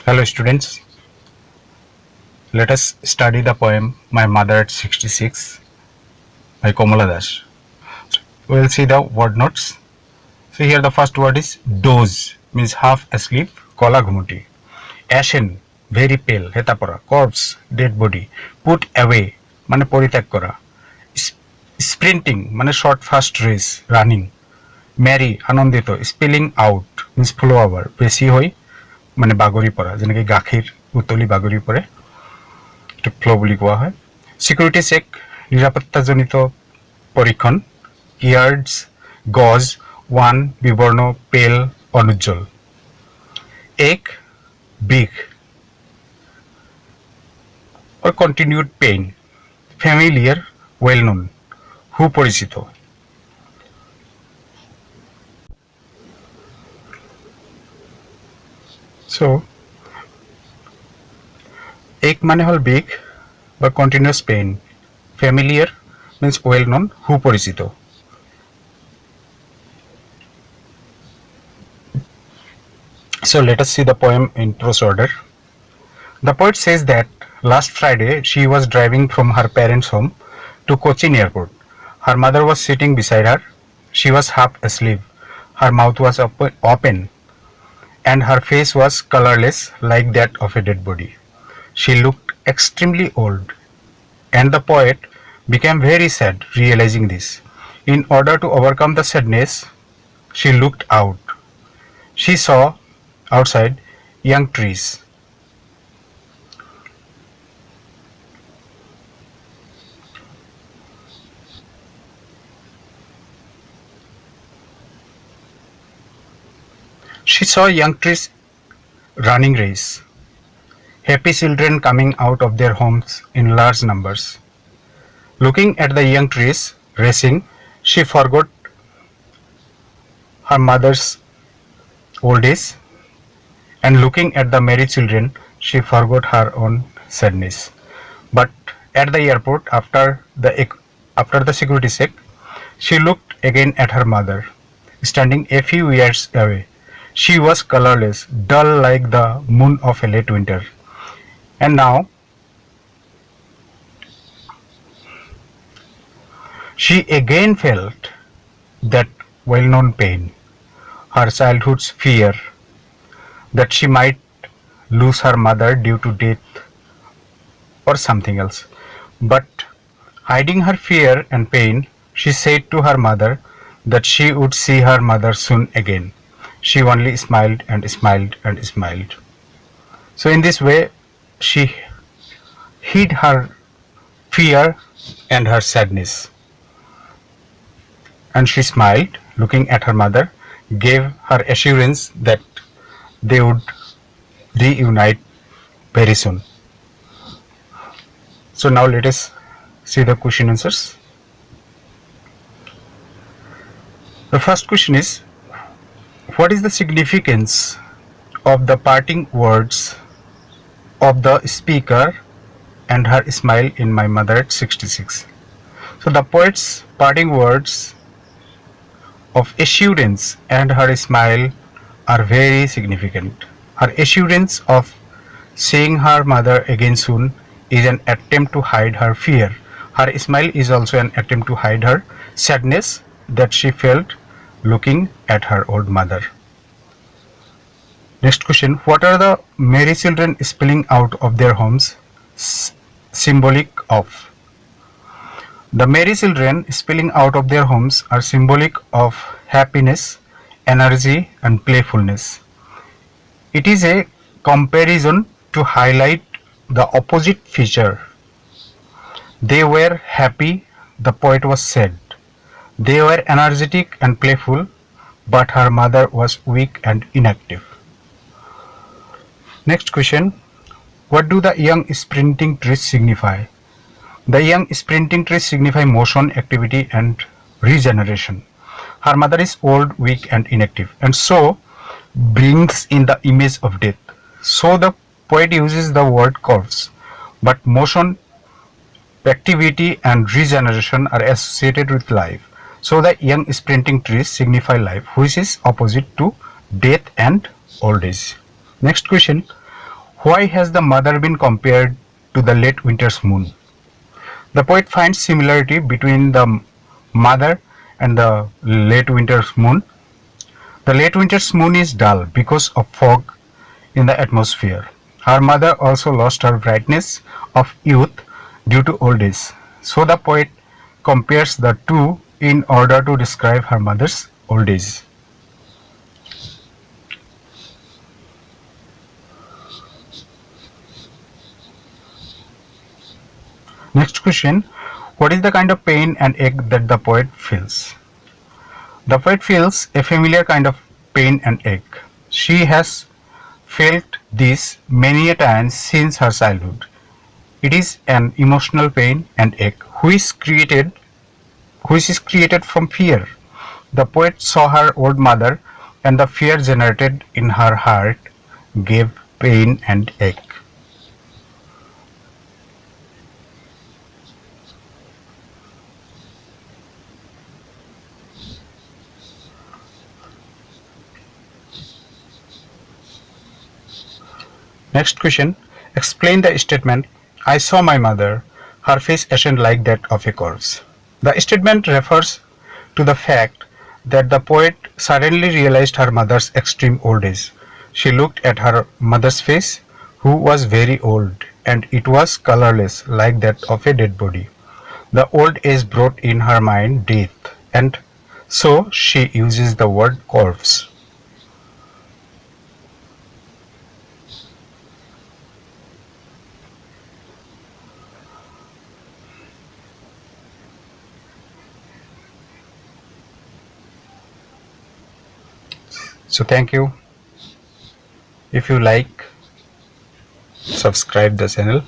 Hello students, let us study the poem My Mother at 66 by Komala Das. We will see the word notes. So here the first word is doze, means half asleep, kola ghumuti. Ashen, very pale, heta pora. Corpse, dead body. Put away, mane পরিত্যাগ করা. Sprinting, মানে short fast race, running. Merry, আনন্দিত. Spilling out, means flow over, বেশি হই, মানে বাগৰি পৰা, যেনেকৈ গাখীৰ উতলি বাগৰি পৰে, এইটো ফ্লো বুলি কোৱা হয়। সিকিউৰিটি চেক, নিৰাপত্তাজনিত পৰীক্ষণ। ইয়াৰ্ডছ, গজ, ওৱান, বিবৰ্ণ, পেল, অনুজ্জ্বল। এক, big or continued pain. Familiar, well known, সুপরিচিত। So এক মানে হল বিগ বা continuous pain, familiar means well known, সুপরিচিত। So let us see the poem in prose order. The poet says that last Friday she was driving from her parents' home to Cochin Airport. Her mother was sitting beside her. She was half asleep. Her mouth was open and her face was colorless like that of a dead body. She looked extremely old, and the poet became very sad realizing this. In order to overcome the sadness, she looked out. She saw outside young trees. She saw young trees running race, happy children coming out of their homes in large numbers. Looking at the young trees racing, she forgot her mother's old age, and looking at the merry children, she forgot her own sadness. But at the airport, after the security check, she looked again at her mother, standing a few yards away. She was colorless, dull like the moon of a late winter. And now she again felt that well-known pain, her childhood's fear that she might lose her mother due to death or something else. But hiding her fear and pain, she said to her mother that she would see her mother soon again. She only smiled and smiled and smiled. So in this way, she hid her fear and her sadness. And she smiled, looking at her mother, gave her assurance that they would reunite very soon. So now let us see the question answers. The first question is, what is the significance of the parting words of the speaker and her smile in My Mother at 66? So the poet's parting words of assurance and her smile are very significant. Her assurance of seeing her mother again soon is an attempt to hide her fear. Her smile is also an attempt to hide her sadness that she felt looking at her old mother. Next question, what are the merry children spilling out of their homes symbolic of? The merry children spilling out of their homes are symbolic of happiness, energy and playfulness. It is a comparison to highlight the opposite feature. They were happy, the poet was sad. They were energetic and playful, but her mother was weak and inactive. Next question, what do the young sprinting trees signify? The young sprinting trees signify motion, activity and regeneration. Her mother is old, weak and inactive, and so brings in the image of death. So the poet uses the word corpse, but motion, activity and regeneration are associated with life. So the young sprinting trees signify life, which is opposite to death and old age. Next question, Why has the mother been compared to the late winter's moon? The poet finds similarity between the mother and the late winter's moon. The late winter's moon is dull because of fog in the atmosphere. Her mother also lost her brightness of youth due to old age. So the poet compares the two in order to describe her mother's old age. Next question. What is the kind of pain and ache that the poet feels? The poet feels a familiar kind of pain and ache. She has felt this many a time since her childhood. It is an emotional pain and ache which is created from fear. The poet saw her old mother, and the fear generated in her heart gave pain and ache. Next question. Explain the statement, I saw my mother, her face ashen like that of a corpse. The statement refers to the fact that the poet suddenly realized her mother's extreme old age. She looked at her mother's face, who was very old, and it was colorless like that of a dead body. The old age brought in her mind death, and so she uses the word corpse. So thank you. If you like, subscribe the channel.